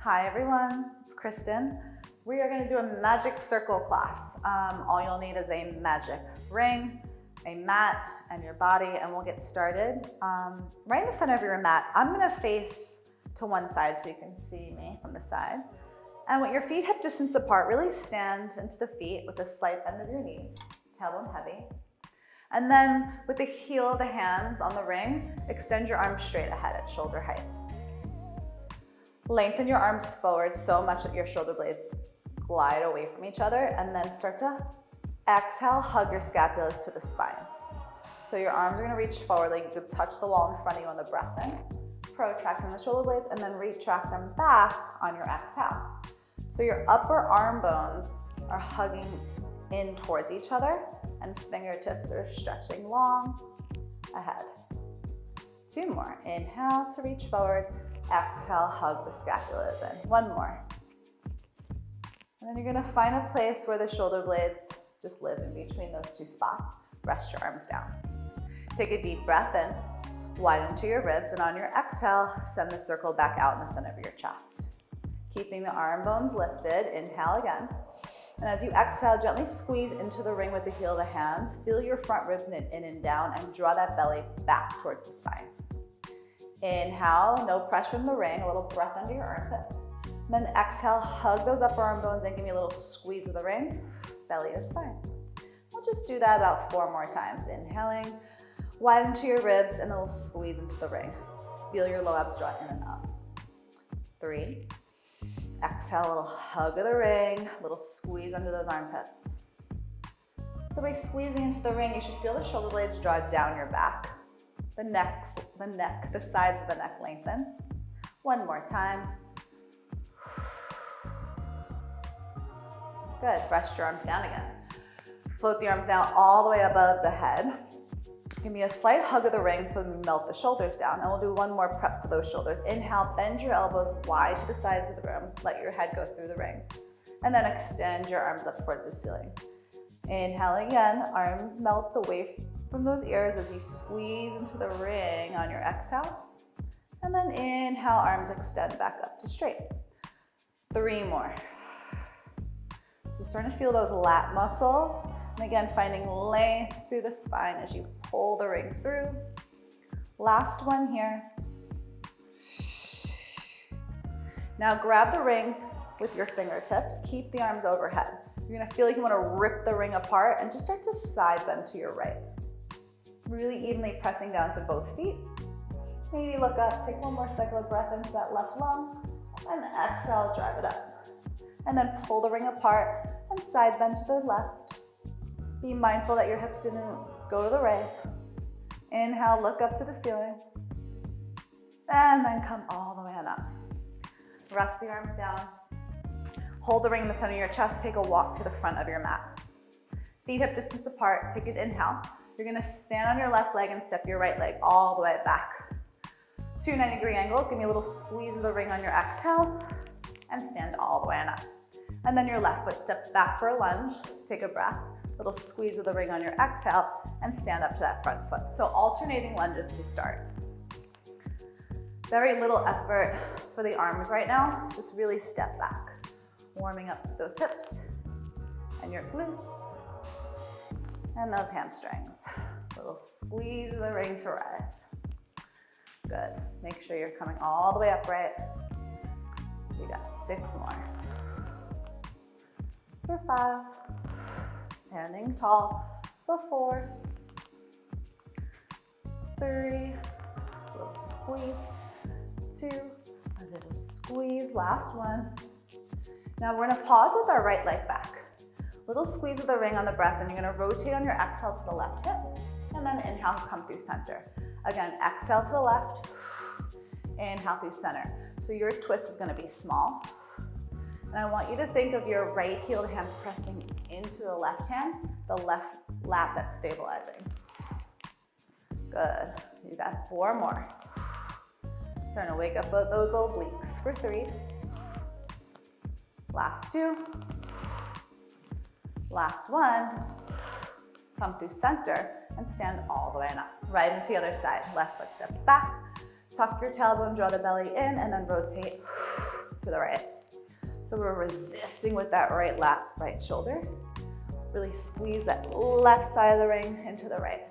Hi everyone, it's Kristen. We are going to do a magic circle class. All you'll need is a magic ring, a mat, and your body, and we'll get started. Right in the center of your mat, I'm going to face to one side so you can see me from the side. And with your feet hip distance apart, really stand into the feet with the slight bend of your knees, tailbone heavy. And then with the heel of the hands on the ring, extend your arms straight ahead at shoulder height. Lengthen your arms forward so much that your shoulder blades glide away from each other, and then start to exhale, hug your scapulas to the spine. So your arms are going to reach forward like you could touch the wall in front of you on the breath in, protracting the shoulder blades, and then retract them back on your exhale. So your upper arm bones are hugging in towards each other, and fingertips are stretching long ahead. Two more. Inhale to reach forward. Exhale, hug the scapulas in. One more. And then you're going to find a place where the shoulder blades just live in between those two spots. Rest your arms down. Take a deep breath in, widen to your ribs, and on your exhale, send the circle back out in the center of your chest. Keeping the arm bones lifted, inhale again. And as you exhale, gently squeeze into the ring with the heel of the hands. Feel your front ribs in and down, and draw that belly back towards the spine. Inhale, no pressure in the ring, a little breath under your armpits. Then exhale, hug those upper arm bones and give me a little squeeze of the ring, belly to spine. We'll just do that about 4 more times. Inhaling, widen to your ribs, and a little squeeze into the ring. Feel your low abs draw in and up. 3. Exhale, a little hug of the ring, a little squeeze under those armpits. So by squeezing into the ring, you should feel the shoulder blades draw down your back. The sides of the neck lengthen. One more time. Good, rest your arms down again. Float the arms down all the way above the head. Give me a slight hug of the ring so we melt the shoulders down, and we'll do one more prep for those shoulders. Inhale, bend your elbows wide to the sides of the room. Let your head go through the ring. And then extend your arms up towards the ceiling. Inhale again, arms melt away from those ears as you squeeze into the ring on your exhale. And then inhale, arms extend back up to straight. 3 more. So starting to feel those lat muscles. And again, finding length through the spine as you pull the ring through. Last one here. Now grab the ring with your fingertips. Keep the arms overhead. You're gonna feel like you wanna rip the ring apart and just start to side bend to your right. Really evenly pressing down to both feet. Maybe look up, take one more cycle of breath into that left lung, and exhale, drive it up. And then pull the ring apart and side bend to the left. Be mindful that your hips didn't go to the right. Inhale, look up to the ceiling. And then come all the way on up. Rest the arms down. Hold the ring in the center of your chest. Take a walk to the front of your mat. Feet hip distance apart. Take an inhale. You're gonna stand on your left leg and step your right leg all the way back. 2 90-degree angles. Give me a little squeeze of the ring on your exhale and stand all the way on up. And then your left foot steps back for a lunge. Take a breath. Little squeeze of the ring on your exhale and stand up to that front foot. So alternating lunges to start. Very little effort for the arms right now. Just really step back. Warming up those hips and your glutes and those hamstrings. Little squeeze of the ring to rise. Good. Make sure you're coming all the way upright. We got 6 more. For 5. Standing tall for 4. 3. A little squeeze. 2. A little squeeze. Last one. Now we're gonna pause with our right leg back. Little squeeze of the ring on the breath, and you're gonna rotate on your exhale to the left hip, and then inhale, come through center. Again, exhale to the left, inhale through center. So your twist is gonna be small. And I want you to think of your right heeled hand pressing into the left hand, the left lat that's stabilizing. Good, you got 4 more. Starting to wake up those obliques for 3. Last 2. Last 1. Come through center and stand all the way up. Right into the other side. Left foot steps back. Tuck your tailbone, draw the belly in, and then rotate to the right. So we're resisting with that right lat, right shoulder. Really squeeze that left side of the ring into the right.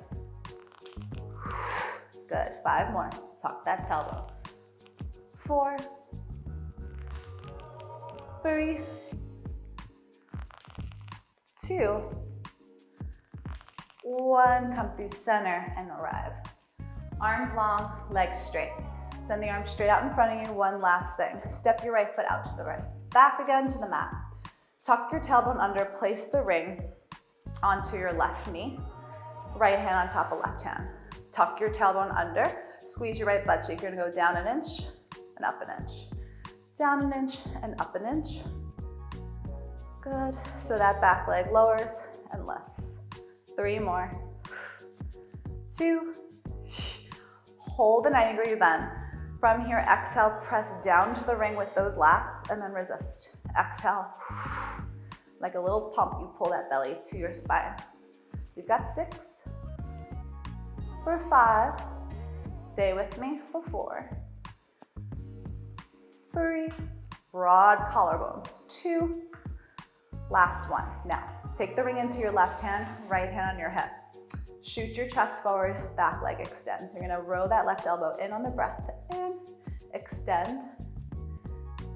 Good, 5 more. Tuck that tailbone. 4, 3, 2, 1. Come through center and arrive. Arms long, legs straight. Send the arms straight out in front of you. One last thing. Step your right foot out to the right. Back again to the mat. Tuck your tailbone under. Place the ring onto your left knee. Right hand on top of left hand. Tuck your tailbone under. Squeeze your right butt cheek. You're gonna go down an inch and up an inch. Down an inch and up an inch. Good. So that back leg lowers and lifts. 3 more. 2. Hold the 90-degree bend. From here, exhale, press down to the ring with those lats and then resist. Exhale. Like a little pump, you pull that belly to your spine. We've got 6. For 5. Stay with me for 4. 3. Broad collarbones. 2. Last one. Now, take the ring into your left hand, right hand on your hip. Shoot your chest forward, back leg extends. You're gonna row that left elbow in on the breath. In, extend,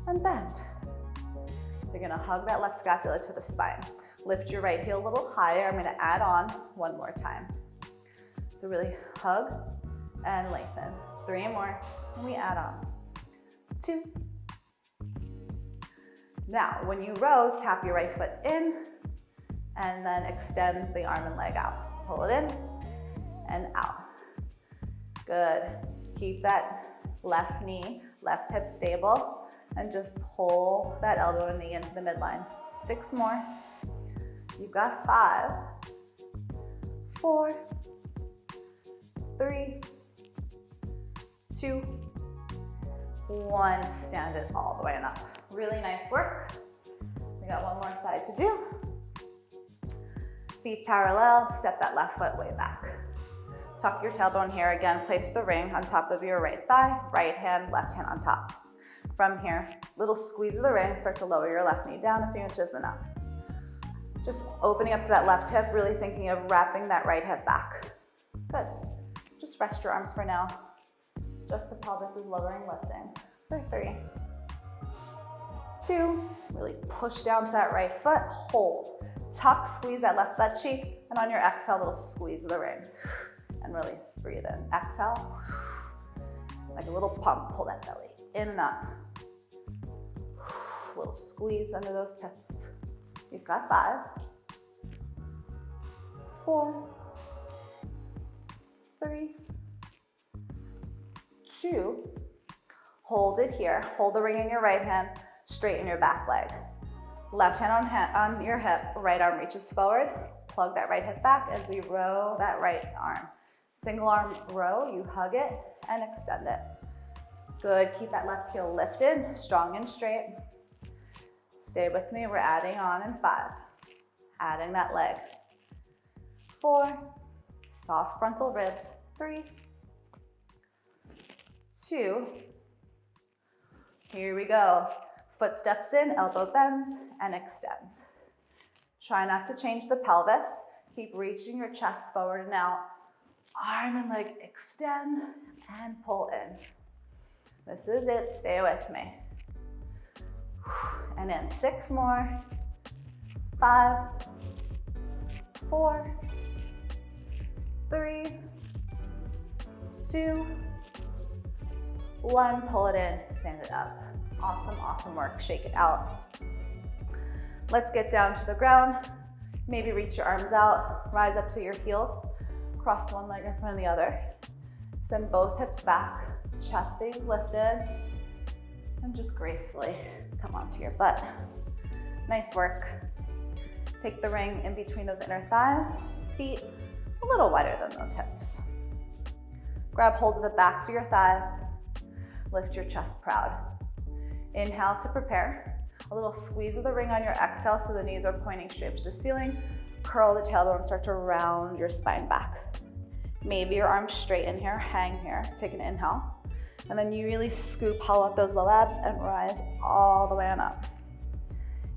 and bend. So you're gonna hug that left scapula to the spine. Lift your right heel a little higher. I'm gonna add on one more time. So really hug and lengthen. 3 more, and we add on. 2. Now, when you row, tap your right foot in, and then extend the arm and leg out. Pull it in and out. Good. Keep that left knee, left hip stable, and just pull that elbow and knee into the midline. 6 more. You've got 5, 4, 3, 2, 1. Stand it all the way and up. Really nice work. We got one more side to do. Feet parallel, step that left foot way back. Tuck your tailbone here again, place the ring on top of your right thigh, right hand, left hand on top. From here, little squeeze of the ring, start to lower your left knee down a few inches and up. Just opening up to that left hip, really thinking of wrapping that right hip back. Good. Just rest your arms for now. Just the pelvis is lowering, lifting. For 3, 2, really push down to that right foot, hold. Tuck, squeeze that left butt cheek, and on your exhale, little squeeze of the ring. And release, breathe in. Exhale, like a little pump, pull that belly in and up. Little squeeze under those pits. You've got 5, 4, 3, 2. Hold it here. Hold the ring in your right hand, straighten your back leg. Left hand on your hip, right arm reaches forward. Plug that right hip back as we row that right arm. Single arm row, you hug it and extend it. Good, keep that left heel lifted, strong and straight. Stay with me, we're adding on in 5. Adding that leg. 4, soft frontal ribs. 3, 2, here we go. Foot steps in, elbow bends, and extends. Try not to change the pelvis. Keep reaching your chest forward and out. Arm and leg extend and pull in. This is it, stay with me. And in 6 more. 5, 4, 3, 2, 1. Pull it in, stand it up. Awesome, awesome work. Shake it out. Let's get down to the ground. Maybe reach your arms out, rise up to your heels, cross one leg in front of the other. Send both hips back, chest stays lifted, and just gracefully come onto your butt. Nice work. Take the ring in between those inner thighs, feet a little wider than those hips. Grab hold of the backs of your thighs, lift your chest proud. Inhale to prepare. A little squeeze of the ring on your exhale so the knees are pointing straight to the ceiling. Curl the tailbone, start to round your spine back. Maybe your arms straighten here, hang here. Take an inhale. And then you really scoop, hollow out those low abs and rise all the way on up.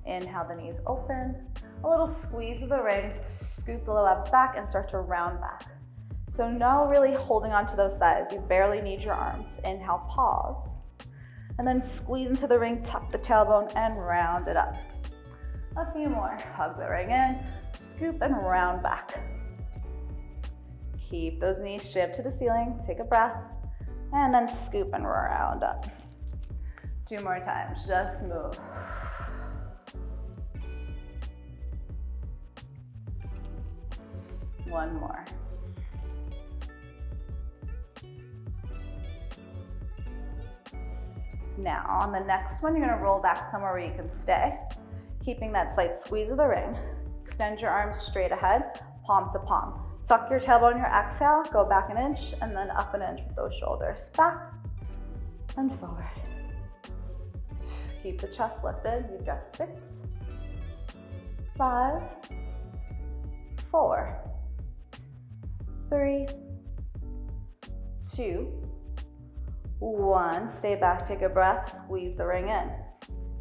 Inhale, the knees open. A little squeeze of the ring, scoop the low abs back and start to round back. So no really holding onto those thighs. You barely need your arms. Inhale, pause. And then squeeze into the ring, tuck the tailbone and round it up. A few more. Hug the ring in, scoop and round back. Keep those knees straight up to the ceiling. Take a breath. And then scoop and round up. 2 more times, just move. One more. Now, on the next one, you're gonna roll back somewhere where you can stay, keeping that slight squeeze of the ring. Extend your arms straight ahead, palm to palm. Tuck your tailbone, your exhale, go back an inch, and then up an inch with those shoulders. Back and forward. Keep the chest lifted. You've got 6, 5, 4, 3, 2, 1. Stay back, take a breath, squeeze the ring in.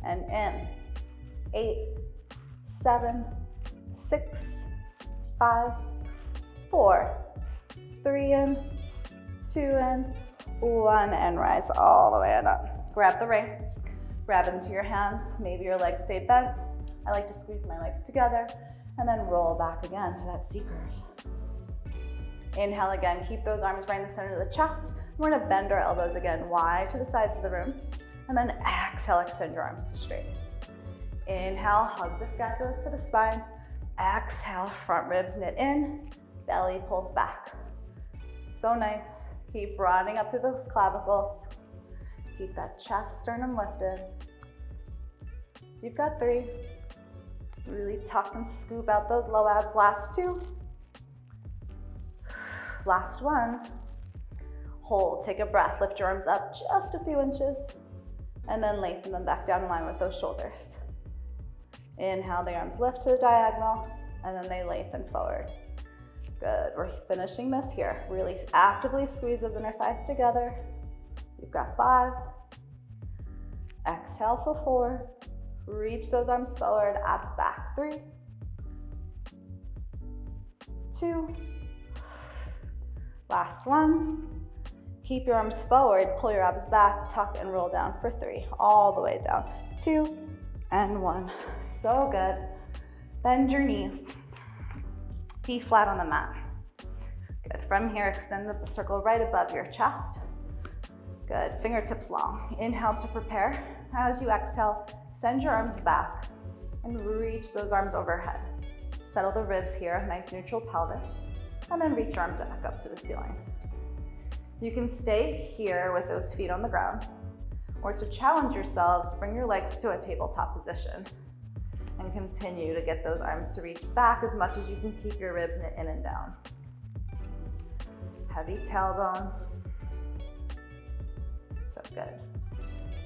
And in. 8, 7, 6, 5, 4, 3 in, 2 in, 1, and rise all the way on up. Grab the ring, grab it into your hands. Maybe your legs stay bent. I like to squeeze my legs together and then roll back again to that C curve. Inhale again, keep those arms right in the center of the chest. We're gonna bend our elbows again wide to the sides of the room. And then exhale, extend your arms to straight. Inhale, hug the scapulas to the spine. Exhale, front ribs knit in. Belly pulls back. So nice. Keep broadening up through those clavicles. Keep that chest, sternum lifted. You've got 3. Really tuck and scoop out those low abs. Last 2. Last 1. Hold, take a breath. Lift your arms up just a few inches. And then lengthen them back down in line with those shoulders. Inhale, the arms lift to the diagonal. And then they lengthen forward. Good, we're finishing this here. Really actively squeeze those inner thighs together. You've got 5. Exhale for 4. Reach those arms forward, abs back. 3, 2. Last 1. Keep your arms forward, pull your abs back, tuck and roll down for 3. All the way down. 2 and 1. So good. Bend your knees. Feet flat on the mat. Good. From here, extend the circle right above your chest. Good. Fingertips long. Inhale to prepare. As you exhale, send your arms back and reach those arms overhead. Settle the ribs here, nice neutral pelvis, and then reach your arms back up to the ceiling. You can stay here with those feet on the ground, or to challenge yourselves, bring your legs to a tabletop position and continue to get those arms to reach back as much as you can keep your ribs knit in and down. Heavy tailbone. So good.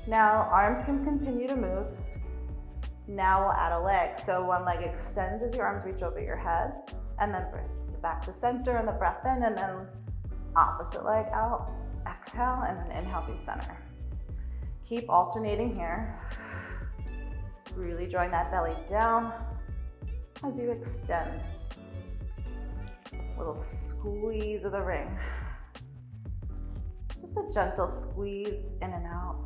Now, arms can continue to move. Now we'll add a leg. So one leg extends as your arms reach over your head, and then bring it back to center and the breath in, and then opposite leg out. Exhale, and then inhale through center. Keep alternating here. Really drawing that belly down as you extend. Little squeeze of the ring. Just a gentle squeeze in and out.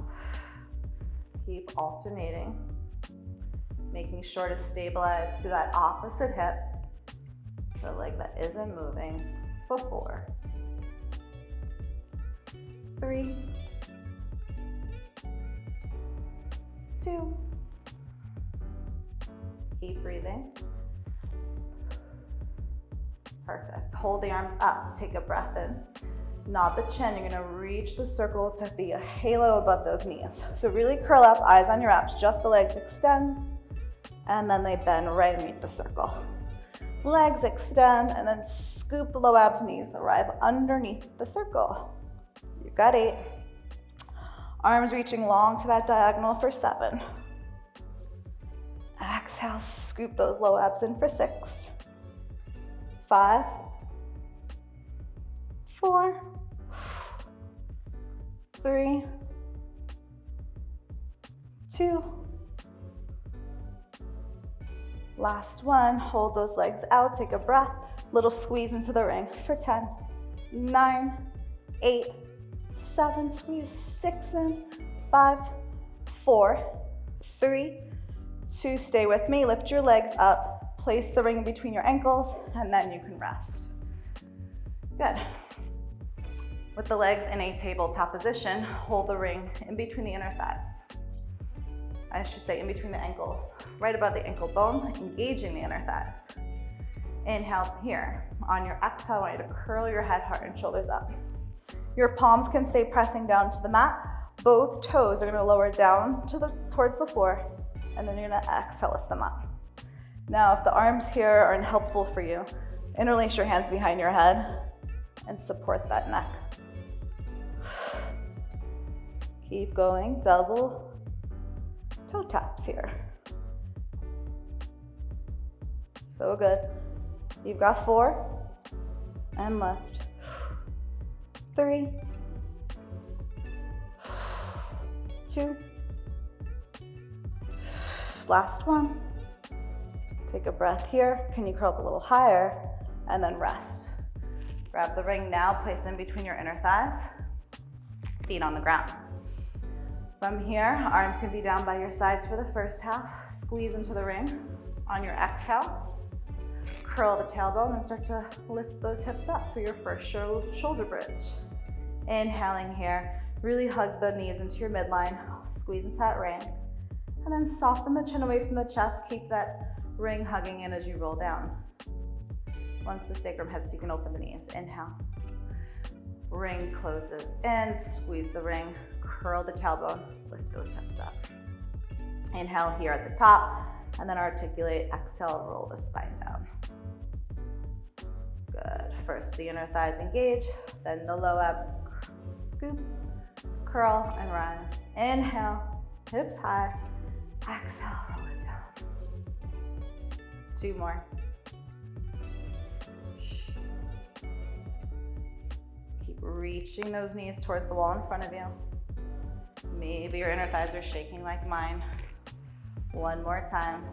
Keep alternating, making sure to stabilize to that opposite hip, the leg that isn't moving, for 4, 3, 2, keep breathing. Perfect. Hold the arms up, take a breath in. Nod the chin, you're gonna reach the circle to be a halo above those knees. So really curl up, eyes on your abs, just the legs extend, and then they bend right underneath the circle. Legs extend, and then scoop the low abs, knees arrive underneath the circle. You've got 8. Arms reaching long to that diagonal for 7. Exhale, scoop those low abs in for 6. 5, 4, 3, 2. Last one. Hold those legs out. Take a breath. Little squeeze into the ring for 10, 9, 8, 7. Squeeze. 6 in. 5, 4, 3, 2. Stay with me. Lift your legs up. Place the ring in between your ankles, and then you can rest. Good. With the legs in a tabletop position, hold the ring in between the inner thighs. I should say in between the ankles, right above the ankle bone, engaging the inner thighs. Inhale here. On your exhale, I want you to curl your head, heart, and shoulders up. Your palms can stay pressing down to the mat. Both toes are gonna lower down towards the floor, and then you're gonna exhale, lift them up. Now, if the arms here aren't helpful for you, interlace your hands behind your head and support that neck. Keep going, double toe taps here. So good. You've got 4, and lift. 3, 2. Last one. Take a breath here. Can you curl up a little higher? And then rest. Grab the ring now, place it in between your inner thighs. Feet on the ground. From here, arms can be down by your sides for the first half. Squeeze into the ring. On your exhale, curl the tailbone and start to lift those hips up for your first shoulder bridge. Inhaling here, really hug the knees into your midline. Squeeze into that ring. And then soften the chin away from the chest. Keep that ring hugging in as you roll down. Once the sacrum hits, you can open the knees. Inhale. Ring closes in, squeeze the ring, curl the tailbone, lift those hips up. Inhale here at the top, and then articulate, exhale, roll the spine down. Good. First, the inner thighs engage, then the low abs scoop, curl, and rise. Inhale, hips high, exhale, roll it down. 2 more. Reaching those knees towards the wall in front of you. Maybe your inner thighs are shaking like mine. 1 more time.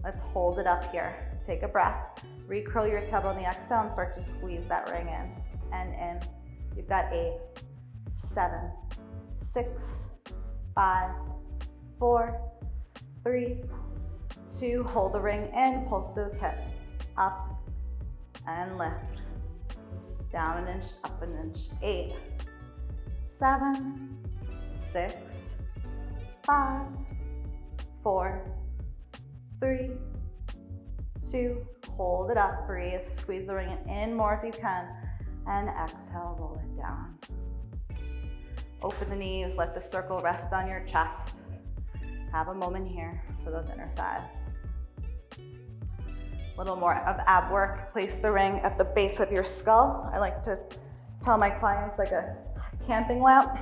Let's hold it up here. Take a breath. Recurl your tailbone on the exhale and start to squeeze that ring in and in. You've got 8, 7, 6, 5, 4, 3, 2. Hold the ring in, pulse those hips up and lift. Down an inch, up an inch. 8, 7, 6, 5, 4, 3, 2. Hold it up, breathe. Squeeze the ring in more if you can. And exhale, roll it down. Open the knees, let the circle rest on your chest. Have a moment here for those inner thighs. A little more of ab work. Place the ring at the base of your skull. I like to tell my clients like a camping lamp.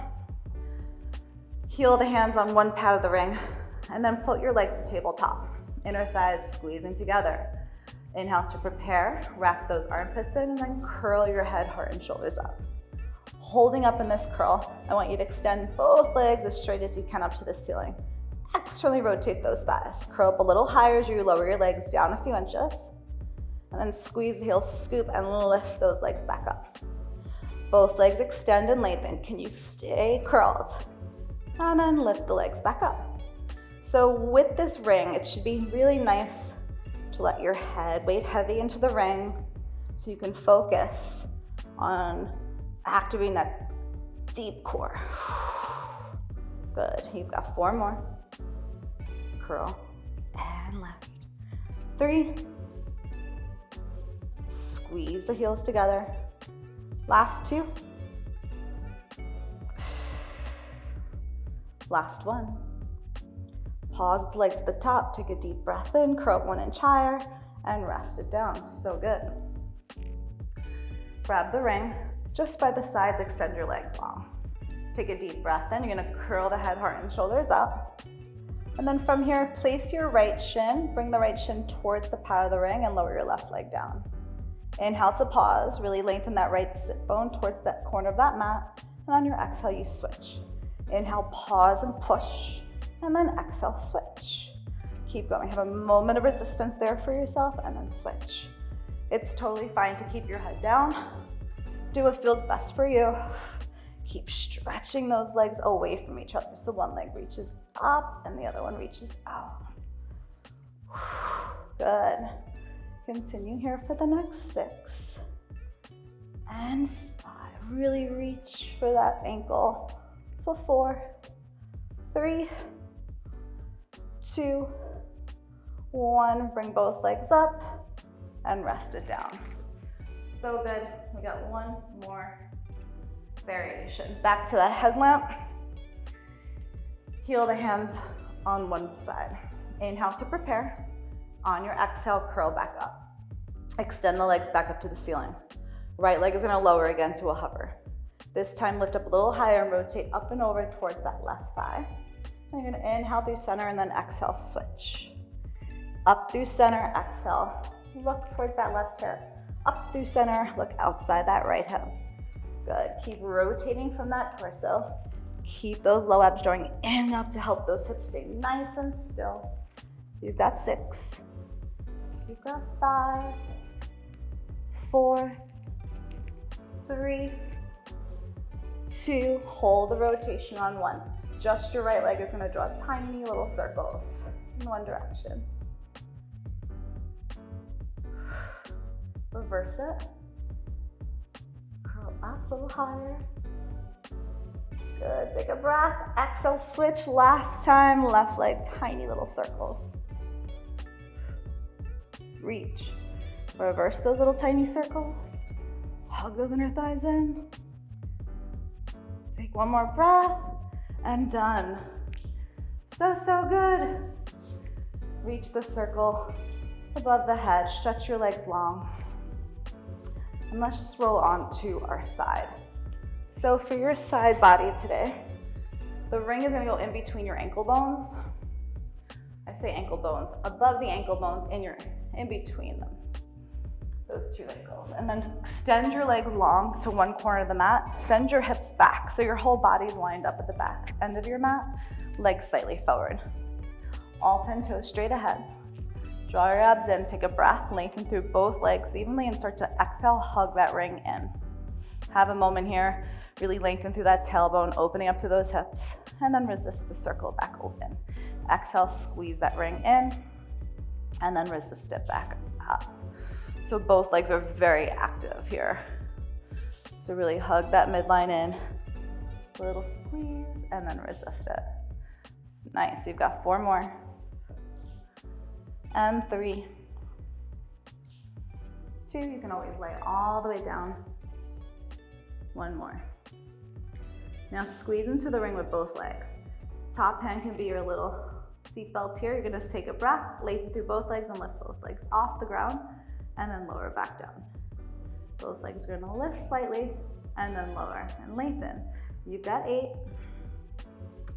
Heel the hands on one pad of the ring, and then float your legs to tabletop. Inner thighs squeezing together. Inhale to prepare. Wrap those armpits in, and then curl your head, heart, and shoulders up. Holding up in this curl, I want you to extend both legs as straight as you can up to the ceiling. Externally rotate those thighs. Curl up a little higher as you lower your legs down a few inches. And then squeeze the heels, scoop, and lift those legs back up. Both legs extend and lengthen. Can you stay curled? And then lift the legs back up. So with this ring, it should be really nice to let your head weight heavy into the ring so you can focus on activating that deep core. Good. You've got 4 more. Curl and lift. 3. Squeeze the heels together. Last 2. Last 1. Pause with the legs at the top. Take a deep breath in. Curl up 1 inch higher and rest it down. So good. Grab the ring. Just by the sides, extend your legs long. Take a deep breath in. You're going to curl the head, heart, and shoulders up. And then from here, place your right shin. Bring the right shin towards the pad of the ring and lower your left leg down. Inhale to pause. Really lengthen that right sit bone towards that corner of that mat. And on your exhale, you switch. Inhale, pause and push, and then exhale, switch. Keep going. Have a moment of resistance there for yourself, and then switch. It's totally fine to keep your head down. Do what feels best for you. Keep stretching those legs away from each other. So one leg reaches up and the other one reaches out. Good. Continue here for the next 6 and 5. Really reach for that ankle. For 4, 3, 2, 1. Bring both legs up and rest it down. So good. We got one more variation. Back to that headlamp. Heel the hands on one side. Inhale to prepare. On your exhale, curl back up. Extend the legs back up to the ceiling. Right leg is gonna lower again to a hover. This time lift up a little higher and rotate up and over towards that left thigh. And you're gonna inhale through center and then exhale, switch. Up through center, exhale. Look towards that left hip. Up through center, look outside that right hip. Good, keep rotating from that torso. Keep those low abs drawing in and up to help those hips stay nice and still. You've got 6. You've got 5, 4, 3, 2. Hold the rotation on 1. Just your right leg is gonna draw tiny little circles in one direction. Reverse it. Curl up a little higher. Good, take a breath. Exhale, switch. Last time, left leg, tiny little circles. Reach. Reverse those little tiny circles. Hug those inner thighs in. Take one more breath, and done. So good. Reach the circle above the head. Stretch your legs long. And let's just roll on to our side. So for your side body today, the ring is gonna go in between your ankle bones. I say ankle bones, above the ankle bones, in between them, those 2 ankles. And then extend your legs long to one corner of the mat. Send your hips back so your whole body's lined up at the back end of your mat, legs slightly forward. All 10 toes straight ahead. Draw your abs in, take a breath, lengthen through both legs evenly and start to exhale, hug that ring in. Have a moment here, really lengthen through that tailbone, opening up to those hips, and then resist the circle back open. Exhale, squeeze that ring in, and then resist it back up. So both legs are very active here. So really hug that midline in, a little squeeze, and then resist it. Nice, you've got 4 more. And 3, 2, you can always lay all the way down. 1 more. Now squeeze into the ring with both legs. Top hand can be your little seatbelt here. You're gonna take a breath, lengthen through both legs and lift both legs off the ground and then lower back down. Both legs are gonna lift slightly and then lower and lengthen. You've got 8.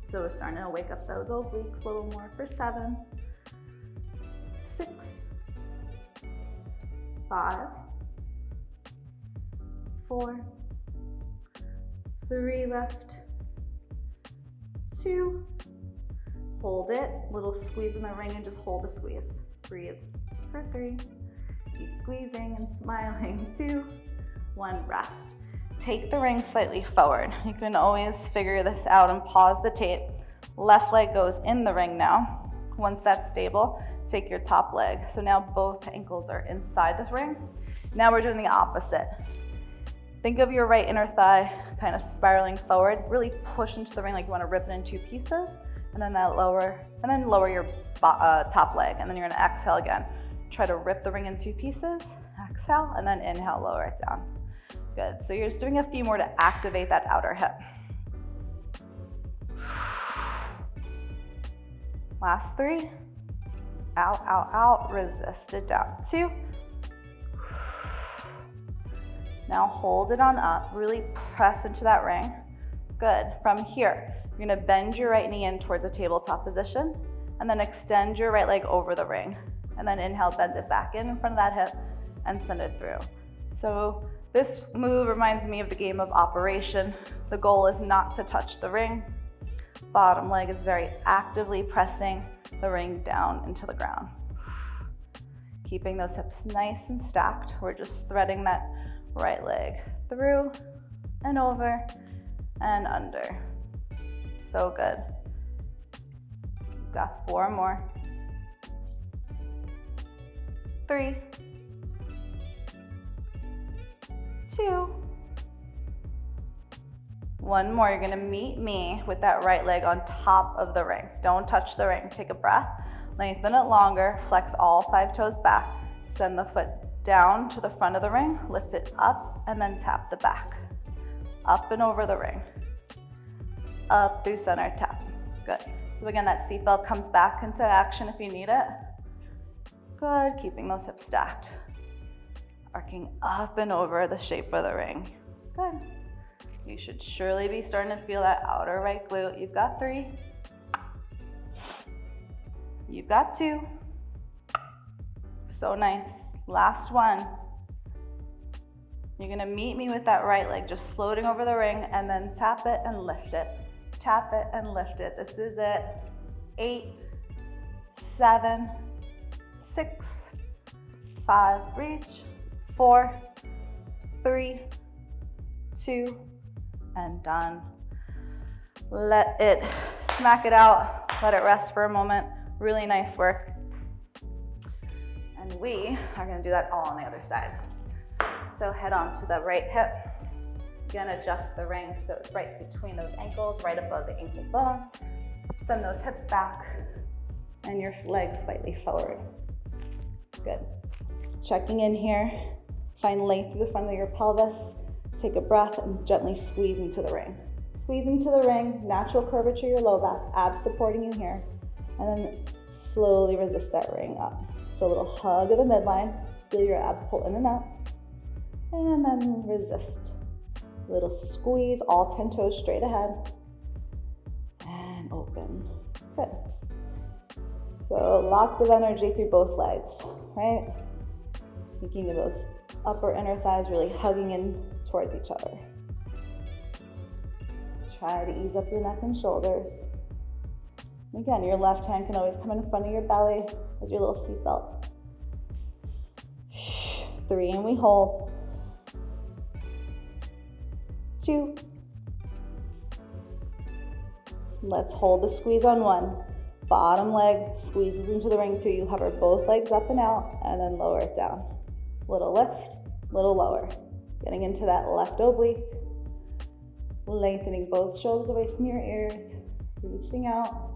So we're starting to wake up those obliques a little more for 7, 6, 5, 4, 3 left, 2, hold it, little squeeze in the ring and just hold the squeeze. Breathe for 3, keep squeezing and smiling, 2, 1, rest. Take the ring slightly forward. You can always figure this out and pause the tape. Left leg goes in the ring now. Once that's stable, take your top leg. So now both ankles are inside the ring. Now we're doing the opposite. Think of your right inner thigh kind of spiraling forward. Really push into the ring like you want to rip it in 2 pieces. And then lower your top leg. And then you're gonna exhale again. Try to rip the ring in 2 pieces. Exhale, and then inhale, lower it down. Good, so you're just doing a few more to activate that outer hip. Last 3. Out, out, out, resist it down. 2. Now hold it on up, really press into that ring. Good, from here, you're gonna bend your right knee in towards the tabletop position and then extend your right leg over the ring. And then inhale, bend it back in front of that hip and send it through. So This move reminds me of the game of Operation. The goal is not to touch the ring. Bottom leg is very actively pressing the ring down into the ground. Keeping those hips nice and stacked. We're just threading that right leg through and over and under. So good. Got 4 more. 3, 2, 1 more. You're gonna meet me with that right leg on top of the ring. Don't touch the ring. Take a breath, lengthen it longer, flex all 5 toes back, send the foot down to the front of the ring, lift it up, and then tap the back. Up and over the ring. Up through center, tap. Good. So again, that seatbelt comes back into action if you need it. Good, keeping those hips stacked. Arcing up and over the shape of the ring. Good. You should surely be starting to feel that outer right glute. You've got 3. You've got 2. So nice. Last one. You're gonna meet me with that right leg just floating over the ring and then tap it and lift it. Tap it and lift it. This is it. 8, 7, 6, 5, reach, 4, 3, 2, and done. Let it smack it out. Let it rest for a moment. Really nice work. And we are gonna do that all on the other side. So head on to the right hip. Again, adjust the ring so it's right between those ankles, right above the ankle bone. Send those hips back and your legs slightly forward. Good. Checking in here. Find length through the front of your pelvis. Take a breath and gently squeeze into the ring. Squeeze into the ring, natural curvature of your low back, abs supporting you here. And then slowly resist that ring up. So a little hug of the midline. Feel your abs pull in and out. And then resist. Little squeeze, all 10 toes straight ahead. And open. Good. So lots of energy through both legs, right? Thinking of those upper inner thighs really hugging in towards each other. Try to ease up your neck and shoulders. Again, your left hand can always come in front of your belly as your little seatbelt. 3, and we hold. 2. Let's hold the squeeze on 1. Bottom leg squeezes into the ring 2. You hover both legs up and out and then lower it down. Little lift, little lower. Getting into that left oblique. Lengthening both shoulders away from your ears. Reaching out.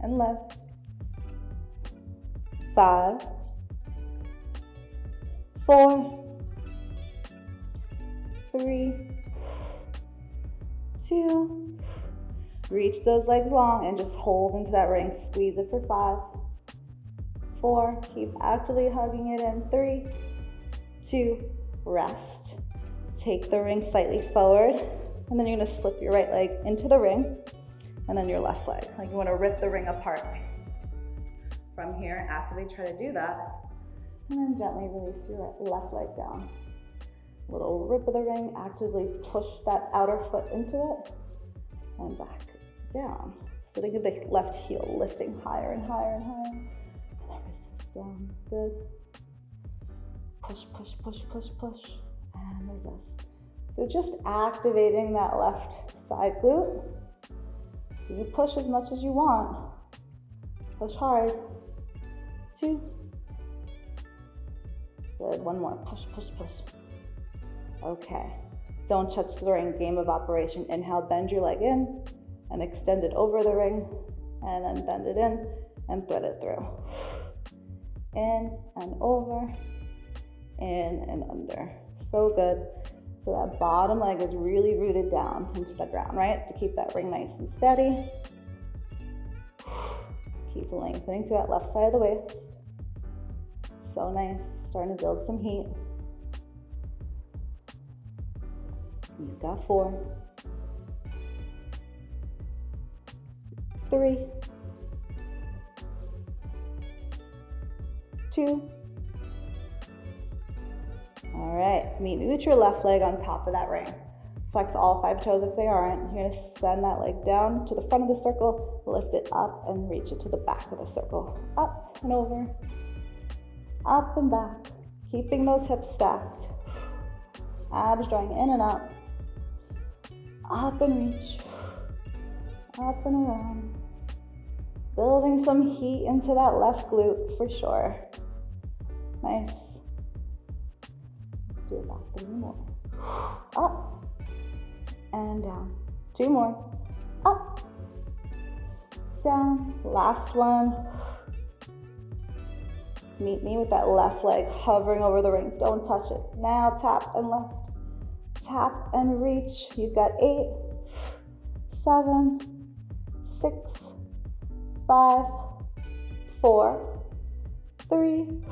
And lift. 5, 4, 3, 2. Reach those legs long and just hold into that ring. Squeeze it for 5, 4. Keep actively hugging it in. 3, 2. Rest. Take the ring slightly forward, and then you're gonna slip your right leg into the ring, and then your left leg. Like you wanna rip the ring apart. From here, actively try to do that, and then gently release your left leg down. Little rip of the ring, actively push that outer foot into it, and back down. So think of the left heel lifting higher and higher and higher, and then resist down. Good. Push, push, push, push, push, and resist. So just activating that left side glute. So you push as much as you want. Push hard. 2. Good, 1 more. Push, push, push. Okay. Don't touch the ring. Game of operation. Inhale, bend your leg in and extend it over the ring, and then bend it in and thread it through. In and over, in and under. So good. So that bottom leg is really rooted down into the ground, right? To keep that ring nice and steady. Keep lengthening through that left side of the waist. So nice. Starting to build some heat. You've got 4, 3, 2, All right, meet me with your left leg on top of that ring. Flex all 5 toes if they aren't. You're gonna send that leg down to the front of the circle, lift it up and reach it to the back of the circle. Up and over, up and back. Keeping those hips stacked. Abs drawing in and up. Up and reach. Up and around. Building some heat into that left glute for sure. Nice. Let's do it back 3 more. Up and down. 2 more. Up, down. Last one. Meet me with that left leg hovering over the ring. Don't touch it. Now tap and left. Tap and reach. You've got 8, 7, 6, 5, 4, 3,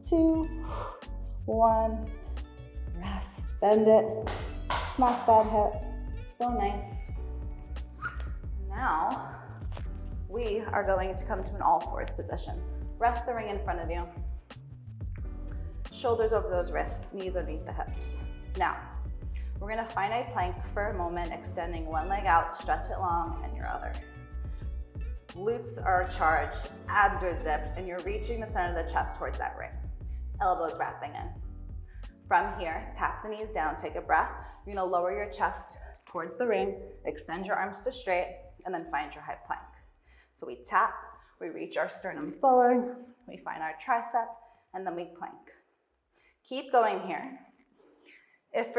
2, 1. Rest. Bend it. Smack that hip. So nice. Now, we are going to come to an all fours position. Rest the ring in front of you. Shoulders over those wrists, knees underneath the hips. Now, we're gonna find a plank for a moment, extending one leg out, stretch it long, and your other. Glutes are charged, abs are zipped, and you're reaching the center of the chest towards that ring. Elbows wrapping in. From here, tap the knees down, take a breath. You're gonna lower your chest towards the ring, extend your arms to straight, and then find your high plank. So we tap, we reach our sternum forward, we find our tricep, and then we plank. Keep going here. If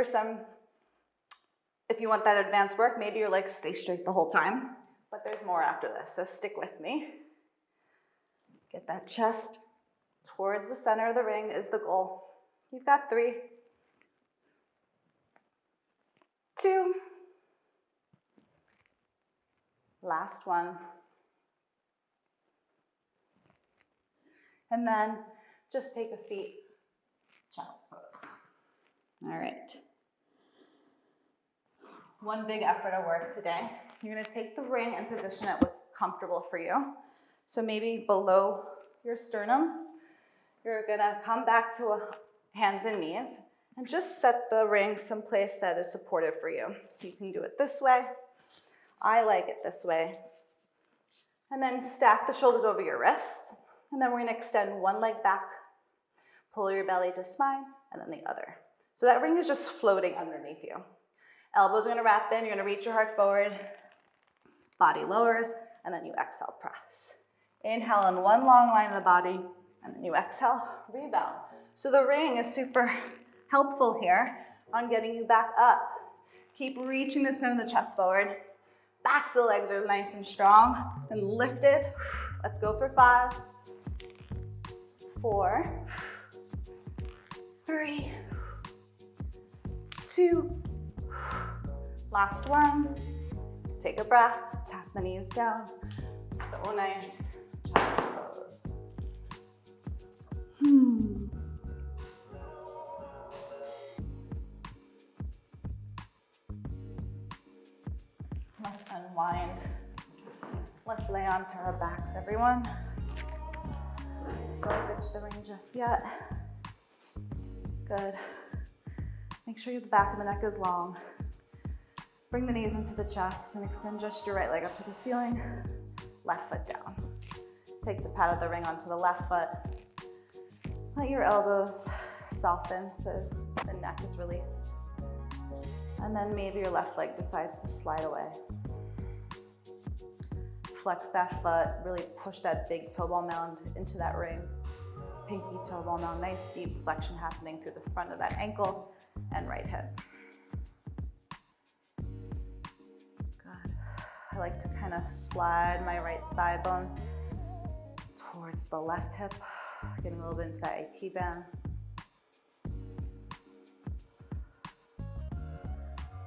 you want that advanced work, maybe your legs stay straight the whole time, but there's more after this, so stick with me. Get that chest towards the center of the ring is the goal. You've got 3, 2, last one. And then just take a seat, child's pose. All right. One big effort of work today. You're gonna take the ring and position it what's comfortable for you. So maybe below your sternum, you're gonna come back to hands and knees and just set the ring someplace that is supportive for you. You can do it this way. I like it this way. And then stack the shoulders over your wrists. And then we're gonna extend one leg back, pull your belly to spine, and then the other. So that ring is just floating underneath you. Elbows are gonna wrap in, you're gonna reach your heart forward, body lowers, and then you exhale, press. Inhale in one long line of the body, and then you exhale, rebound. So the ring is super helpful here on getting you back up. Keep reaching the center of the chest forward. Backs of the legs are nice and strong and lifted. Let's go for 5, 4, 3, 2, last one. Take a breath, tap the knees down. So nice. Child's pose. Let's unwind. Let's lay onto our backs, everyone. Don't ditch the ring just yet. Good. Make sure the back of the neck is long. Bring the knees into the chest and extend just your right leg up to the ceiling. Left foot down. Take the pad of the ring onto the left foot. Let your elbows soften so the neck is released. And then maybe your left leg decides to slide away. Flex that foot, really push that big toe ball mound into that ring. Pinky toe ball mound, nice deep flexion happening through the front of that ankle and right hip. Good. I like to kind of slide my right thigh bone towards the left hip, getting a little bit into that IT band.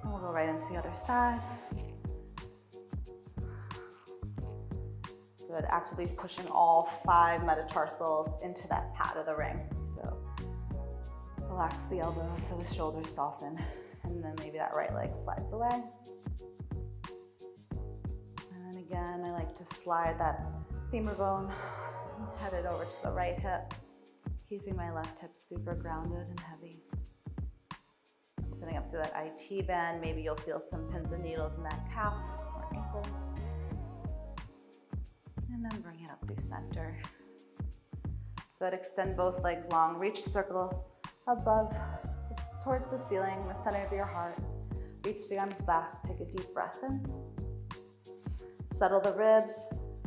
And we'll go right into the other side. Good, actively pushing all 5 metatarsals into that pad of the ring. So relax the elbows so the shoulders soften. And then maybe that right leg slides away. And then again, I like to slide that femur bone, head it over to the right hip. Keeping my left hip super grounded and heavy. Opening up to that IT band. Maybe you'll feel some pins and needles in that calf or ankle. And then bring it up through center. Good, extend both legs long. Reach circle above, towards the ceiling, the center of your heart. Reach the arms back, take a deep breath in. Settle the ribs,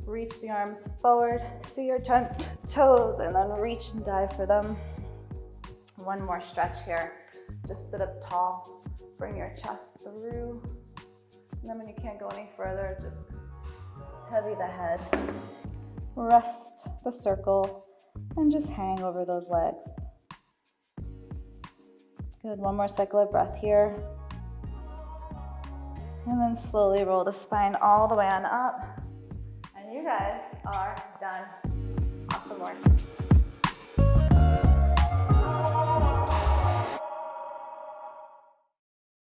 reach the arms forward, see your toes, and then reach and dive for them. One more stretch here. Just sit up tall, bring your chest through. And then when you can't go any further, just heavy the head. Rest the circle and just hang over those legs. Good, one more cycle of breath here. And then slowly roll the spine all the way on up. And you guys are done. Awesome work.